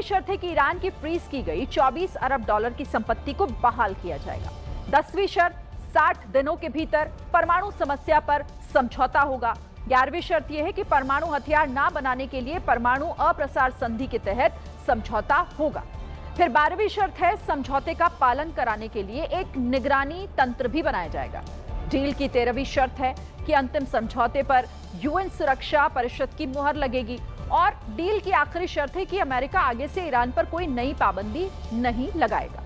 शर्त है कि ईरान की फ्रीज की गई 24 अरब डॉलर की संपत्ति को बहाल किया जाएगा। 10वीं शर्त 60 दिनों के भीतर परमाणु समस्या पर समझौता होगा। 11वीं शर्त यह है कि परमाणु हथियार ना बनाने के लिए परमाणु अप्रसार संधि के तहत समझौता होगा। फिर 12वीं शर्त है समझौते का पालन कराने के लिए एक निगरानी तंत्र भी बनाया जाएगा। डील की 13वीं शर्त है कि अंतिम समझौते पर यूएन सुरक्षा परिषद की मुहर लगेगी और डील की आखिरी शर्त है कि अमेरिका आगे से ईरान पर कोई नई पाबंदी नहीं लगाएगा।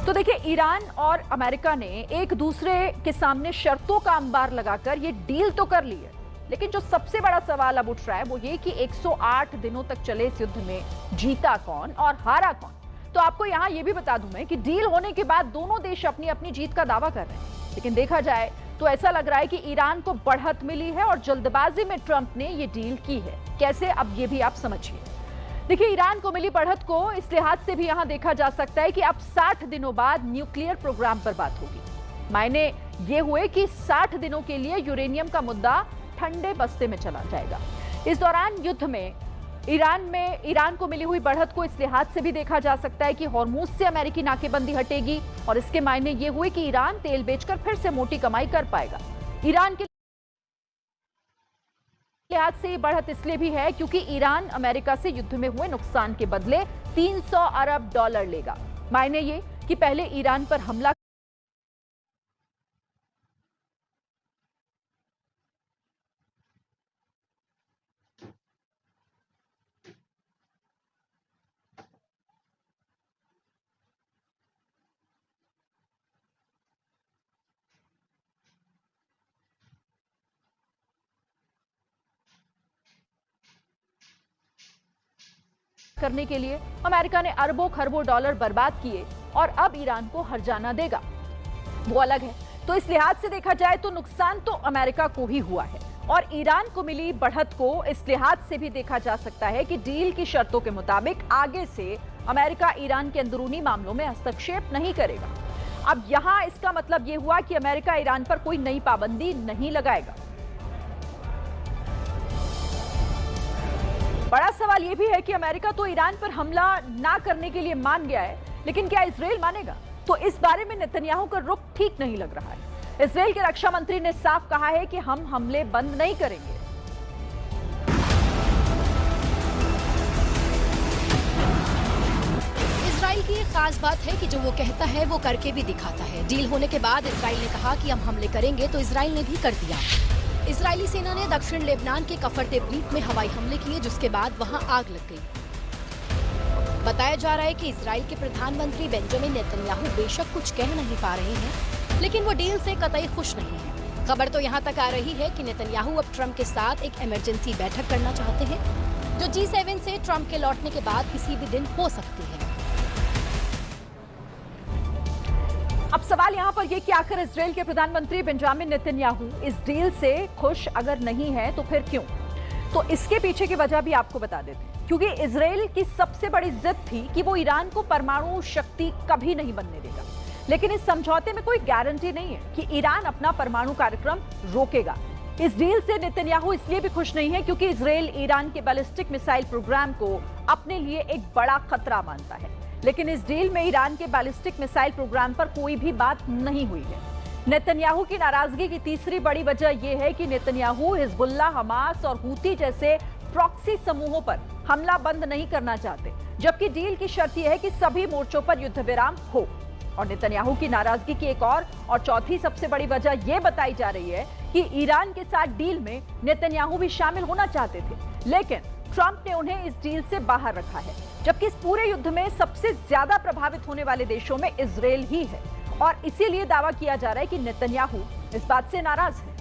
तो देखिए, ईरान और अमेरिका ने एक दूसरे के सामने शर्तों का अंबार लगाकर ये डील तो कर ली है, लेकिन जो सबसे बड़ा सवाल अब उठ रहा है वो ये कि 108 दिनों तक चले इस युद्ध में जीता कौन और हारा कौन। तो आपको यहां ये भी बता दूं मैं कि डील होने के बाद दोनों देश अपनी अपनी जीत का दावा कर रहे हैं, लेकिन देखा जाए तो ऐसा लग रहा है कि ईरान को बढ़त मिली है और जल्दबाजी में ट्रंप ने ये डील की है। कैसे, अब ये भी आप समझिए। देखिए, ईरान को मिली बढ़त को इस लिहाज से भी यहां देखा जा सकता है कि अब 60 दिनों बाद न्यूक्लियर प्रोग्राम पर बात होगी। मायने ये हुए कि 60 दिनों के लिए यूरेनियम का मुद्दा ठंडे बस्ते में चला जाएगा। इस दौरान युद्ध में ईरान को मिली हुई बढ़त को इस लिहाज से भी देखा जा सकता है कि हॉर्मूज से अमेरिकी नाकेबंदी हटेगी और इसके मायने ये हुए कि ईरान तेल बेचकर फिर से मोटी कमाई कर पाएगा। ईरान के लिहाज से ये बढ़त इसलिए भी है क्योंकि ईरान अमेरिका से युद्ध में हुए नुकसान के बदले 300 अरब डॉलर लेगा। मायने ये कि पहले ईरान पर हमला करने के लिए अमेरिका ने अरबों खरबों डॉलर बर्बाद किए और अब ईरान को हर्जाना देगा, वो अलग है। तो इस लिहाज से देखा जाए तो नुकसान तो अमेरिका को ही हुआ है और ईरान को मिली बढ़त को इस लिहाज से भी देखा जा सकता है कि डील की शर्तों के मुताबिक आगे से अमेरिका ईरान के अंदरूनी मामलों में हस्तक्षेप नहीं करेगा। अब यहां इसका मतलब यह हुआ कि अमेरिका ईरान पर कोई नई पाबंदी नहीं लगाएगा। बड़ा सवाल यह भी है कि अमेरिका तो ईरान पर हमला ना करने के लिए मान गया है, लेकिन क्या इजराइल मानेगा? तो इस बारे में नेतन्याहू का रुख ठीक नहीं लग रहा है। इजराइल के रक्षा मंत्री ने साफ कहा है कि हम हमले बंद नहीं करेंगे। इजराइल की एक खास बात है कि जो वो कहता है वो करके भी दिखाता है। डील होने के बाद इजराइल ने कहा कि हम हमले करेंगे, तो इजराइल ने भी कर दिया। इजरायली सेना ने दक्षिण लेबनान के कफर तेब्रीद में हवाई हमले किए, जिसके बाद वहां आग लग गई। बताया जा रहा है कि इजराइल के प्रधानमंत्री बेंजामिन नेतन्याहू बेशक कुछ कह नहीं पा रहे हैं, लेकिन वो डील से कतई खुश नहीं है। खबर तो यहाँ तक आ रही है कि नेतन्याहू अब ट्रंप के साथ एक इमरजेंसी बैठक करना चाहते हैं, जो G7 से ट्रंप के लौटने के बाद किसी भी दिन हो सकती है। अब सवाल यहां पर यह कि आखिर इजराइल के प्रधानमंत्री बेंजामिन नेतन्याहू इस डील से खुश अगर नहीं है तो फिर क्यों? तो इसके पीछे की वजह भी आपको बता देते हैं, क्योंकि इजराइल की सबसे बड़ी जिद थी कि वो ईरान को परमाणु शक्ति कभी नहीं बनने देगा, लेकिन इस समझौते में कोई गारंटी नहीं है कि ईरान अपना परमाणु कार्यक्रम रोकेगा। इस डील से नेतन्याहू इसलिए भी खुश नहीं है क्योंकि इजराइल ईरान के बैलिस्टिक मिसाइल प्रोग्राम को अपने लिए एक बड़ा खतरा मानता है, लेकिन इस डील में ईरान के बैलिस्टिक मिसाइल प्रोग्राम पर कोई भी बात नहीं हुई है। नेतन्याहू की नाराजगी की तीसरी बड़ी वजह यह है कि नेतन्याहू हिजबुल्लाह, हमास और हूती जैसे प्रॉक्सी समूहों पर हमला बंद नहीं करना चाहते, जबकि डील की शर्त यह है कि सभी मोर्चों पर युद्ध विराम हो। और नेतन्याहू की नाराजगी की एक और चौथी सबसे बड़ी वजह यह बताई जा रही है कि ईरान के साथ डील में नेतन्याहू भी शामिल होना चाहते थे, लेकिन ट्रंप ने उन्हें इस डील से बाहर रखा है, जबकि इस पूरे युद्ध में सबसे ज्यादा प्रभावित होने वाले देशों में इजराइल ही है और इसीलिए दावा किया जा रहा है कि नेतन्याहू इस बात से नाराज है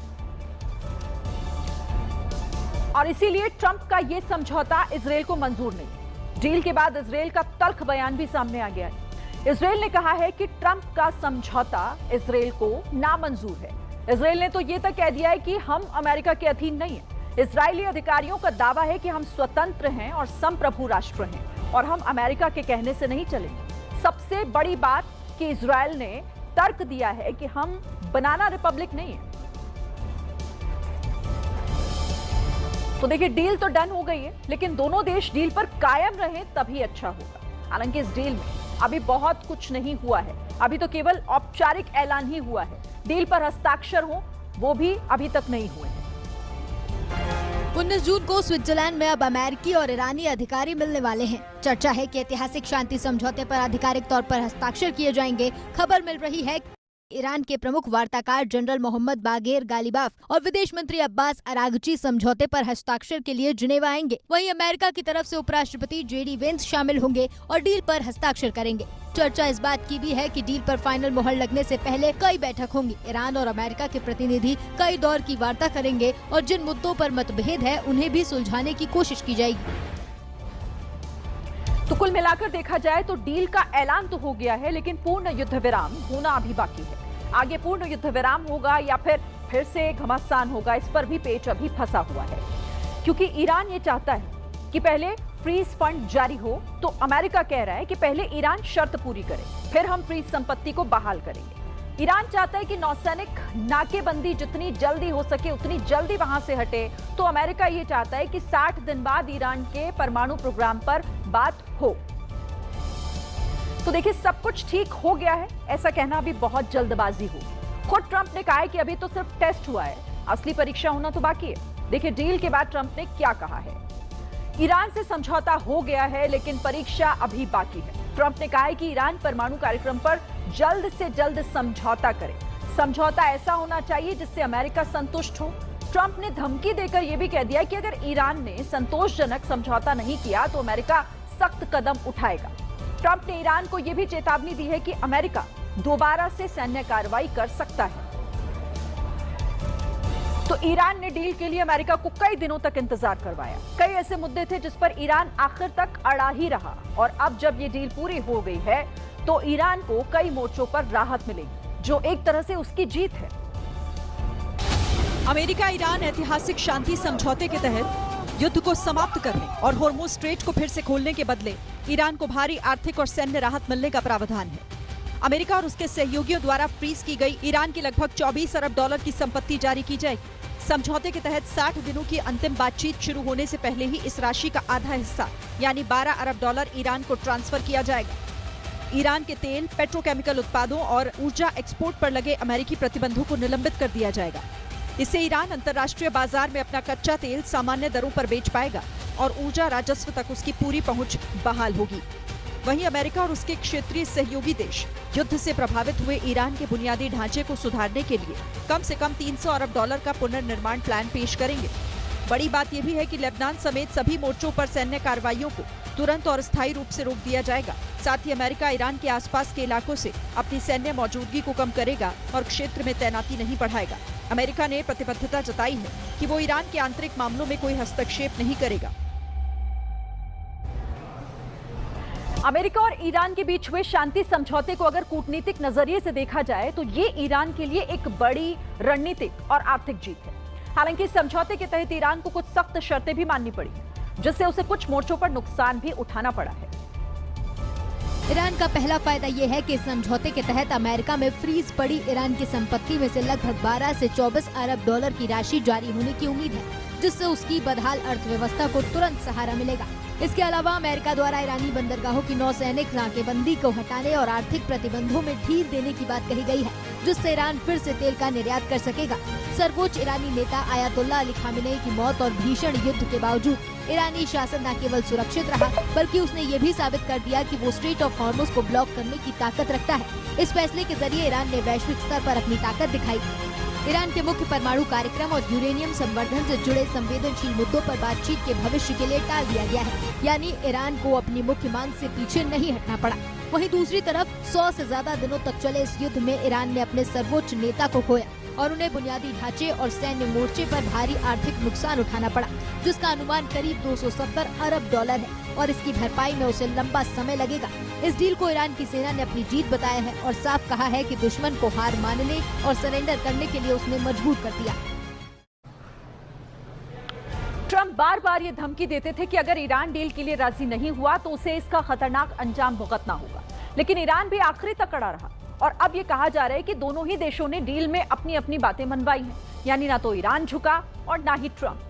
और इसीलिए ट्रंप का यह समझौता इजराइल को मंजूर नहीं। डील के बाद इजराइल का तल्ख बयान भी सामने आ गया है। इजराइल ने कहा है कि ट्रंप का समझौता इजराइल को नामंजूर है। इजराइल ने तो यह तक कह दिया है कि हम अमेरिका के अधीन नहीं है। इजरायली अधिकारियों का दावा है कि हम स्वतंत्र हैं और संप्रभु राष्ट्र हैं और हम अमेरिका के कहने से नहीं चलेंगे। सबसे बड़ी बात कि इजराइल ने तर्क दिया है कि हम बनाना रिपब्लिक नहीं है। तो देखिए, डील तो डन हो गई है, लेकिन दोनों देश डील पर कायम रहे तभी अच्छा होगा। हालांकि इस डील में अभी बहुत कुछ नहीं हुआ है, अभी तो केवल औपचारिक ऐलान ही हुआ है। डील पर हस्ताक्षर हो वो भी अभी तक नहीं हुए हैं। 19 जून को स्विट्जरलैंड में अब अमेरिकी और ईरानी अधिकारी मिलने वाले हैं। चर्चा है कि ऐतिहासिक शांति समझौते पर आधिकारिक तौर पर हस्ताक्षर किए जाएंगे। खबर मिल रही है ईरान के प्रमुख वार्ताकार जनरल मोहम्मद बागेर गालिबाफ और विदेश मंत्री अब्बास अरागची समझौते पर हस्ताक्षर के लिए जिनेवा आएंगे। वहीं अमेरिका की तरफ से उपराष्ट्रपति जेडी वेंस शामिल होंगे और डील पर हस्ताक्षर करेंगे। चर्चा इस बात की भी है कि डील पर फाइनल मुहर लगने से पहले कई बैठक होंगी। ईरान और अमेरिका के प्रतिनिधि कई दौर की वार्ता करेंगे और जिन मुद्दों पर मतभेद है उन्हें भी सुलझाने की कोशिश की जाएगी। तो कुल मिलाकर देखा जाए तो डील का ऐलान तो हो गया है, लेकिन पूर्ण युद्ध विराम होना अभी बाकी है। आगे पूर्ण युद्ध विराम होगा या फिर से घमासान होगा, इस पर भी पेच अभी फंसा हुआ है, क्योंकि ईरान ये चाहता है कि पहले फ्रीज फंड जारी हो, तो अमेरिका कह रहा है कि पहले ईरान शर्त पूरी करे, फिर हम फ्रीज संपत्ति को बहाल करेंगे। ईरान चाहता है कि नौसैनिक नाकेबंदी जितनी जल्दी हो सके उतनी जल्दी वहां से हटे, तो अमेरिका ये चाहता है कि 60 दिन बाद ईरान के परमाणु प्रोग्राम पर बात हो। तो देखिए, सब कुछ ठीक हो गया है, ऐसा कहना अभी बहुत जल्दबाजी होगी। खुद ट्रंप ने कहा है कि अभी तो सिर्फ टेस्ट हुआ है, असली परीक्षा होना तो बाकी है। देखिए, डील के बाद ट्रंप ने क्या कहा है। ईरान से समझौता हो गया है, लेकिन परीक्षा अभी बाकी है। ट्रंप ने कहा है कि ईरान परमाणु कार्यक्रम पर जल्द से जल्द समझौता करे। समझौता ऐसा होना चाहिए जिससे अमेरिका संतुष्ट हो। ट्रंप ने धमकी देकर यह भी कह दिया कि अगर ईरान ने संतोषजनक समझौता नहीं किया तो अमेरिका सख्त कदम उठाएगा। ट्रंप ने ईरान को यह भी चेतावनी दी है कि अमेरिका दोबारा से सैन्य कार्रवाई कर सकता है। तो ईरान ने डील के लिए अमेरिका को कई दिनों तक इंतजार करवाया। कई ऐसे मुद्दे थे जिस पर ईरान आखिर तक अड़ा ही रहा, और अब जब ये डील पूरी हो गई है तो ईरान को कई मोर्चों पर राहत मिलेगी, जो एक तरह से उसकी जीत है। अमेरिका ईरान ऐतिहासिक शांति समझौते के तहत युद्ध को समाप्त करने और होर्मुज स्ट्रेट को फिर से खोलने के बदले ईरान को भारी आर्थिक और सैन्य राहत मिलने का प्रावधान है। अमेरिका और उसके सहयोगियों द्वारा फ्रीज की गई ईरान की लगभग 24 अरब डॉलर की संपत्ति जारी की जाएगी। समझौते के तहत 60 दिनों की अंतिम बातचीत शुरू होने से पहले ही इस राशि का आधा हिस्सा यानी 12 अरब डॉलर ईरान को ट्रांसफर किया जाएगा। ईरान के तेल, पेट्रोकेमिकल उत्पादों और ऊर्जा एक्सपोर्ट पर लगे अमेरिकी प्रतिबंधों को निलंबित कर दिया जाएगा। इससे ईरान अंतर्राष्ट्रीय बाजार में अपना कच्चा तेल सामान्य दरों पर बेच पाएगा और ऊर्जा राजस्व तक उसकी पूरी पहुंच बहाल होगी। वहीं अमेरिका और उसके क्षेत्रीय सहयोगी देश युद्ध से प्रभावित हुए ईरान के बुनियादी ढांचे को सुधारने के लिए कम से कम 300 अरब डॉलर का पुनर्निर्माण प्लान पेश करेंगे। बड़ी बात यह भी है कि लेबनान समेत सभी मोर्चों पर सैन्य कार्रवाइयों को तुरंत और स्थायी रूप से रोक दिया जाएगा। साथ ही अमेरिका ईरान के आसपास के इलाकों से अपनी सैन्य मौजूदगी को कम करेगा और क्षेत्र में तैनाती नहीं बढ़ाएगा। अमेरिका ने प्रतिबद्धता जताई है कि वो ईरान के आंतरिक मामलों में कोई हस्तक्षेप नहीं करेगा। अमेरिका और ईरान के बीच हुए शांति समझौते को अगर कूटनीतिक नजरिए से देखा जाए तो ये ईरान के लिए एक बड़ी रणनीतिक और आर्थिक जीत है। हालांकि इस समझौते के तहत ईरान को कुछ सख्त शर्तें भी माननी पड़ी, जिससे उसे कुछ मोर्चों पर नुकसान भी उठाना पड़ा है। ईरान का पहला फायदा ये है कि इस समझौते के तहत अमेरिका में फ्रीज पड़ी ईरान की संपत्ति में से लगभग 12 से 24 अरब डॉलर की राशि जारी होने की उम्मीद है, जिससे उसकी बदहाल अर्थव्यवस्था को तुरंत सहारा मिलेगा। इसके अलावा अमेरिका द्वारा ईरानी बंदरगाहों की नौसैनिक नाकेबंदी को हटाने और आर्थिक प्रतिबंधों में ढील देने की बात कही गई है, जिससे ईरान फिर से तेल का निर्यात कर सकेगा। सर्वोच्च ईरानी नेता आयतुल्लाह अली खामेनेई की मौत और भीषण युद्ध के बावजूद ईरानी शासन न केवल सुरक्षित रहा, बल्कि उसने ये भी साबित कर दिया कि वो स्ट्रेट ऑफ हॉर्मुज को ब्लॉक करने की ताकत रखता है। इस फैसले के जरिए ईरान ने वैश्विक स्तर पर अपनी ताकत दिखाई। ईरान के मुख्य परमाणु कार्यक्रम और यूरेनियम संवर्धन से जुड़े संवेदनशील मुद्दों पर बातचीत के भविष्य के लिए टाल दिया गया है, यानी ईरान को अपनी मुख्य मांग से पीछे नहीं हटना पड़ा। वहीं दूसरी तरफ 100 से ज्यादा दिनों तक चले इस युद्ध में ईरान ने अपने सर्वोच्च नेता को खोया और उन्हें बुनियादी ढांचे और सैन्य मोर्चे पर भारी आर्थिक नुकसान उठाना पड़ा, जिसका अनुमान करीब 270 अरब डॉलर है और इसकी भरपाई में उसे लंबा समय लगेगा। इस डील को ईरान की सेना ने अपनी जीत बताया है और साफ कहा है कि दुश्मन को हार मानने और सरेंडर करने के लिए उसने मजबूर कर दिया। ट्रंप बार बार ये धमकी देते थे कि अगर ईरान डील के लिए राजी नहीं हुआ तो उसे इसका खतरनाक अंजाम भुगतना होगा, लेकिन ईरान भी आखिरी तक अड़ा रहा और अब ये कहा जा रहा है कि दोनों ही देशों ने डील में अपनी अपनी बातें मनवाई हैं, यानी ना तो ईरान झुका और ना ही ट्रंप।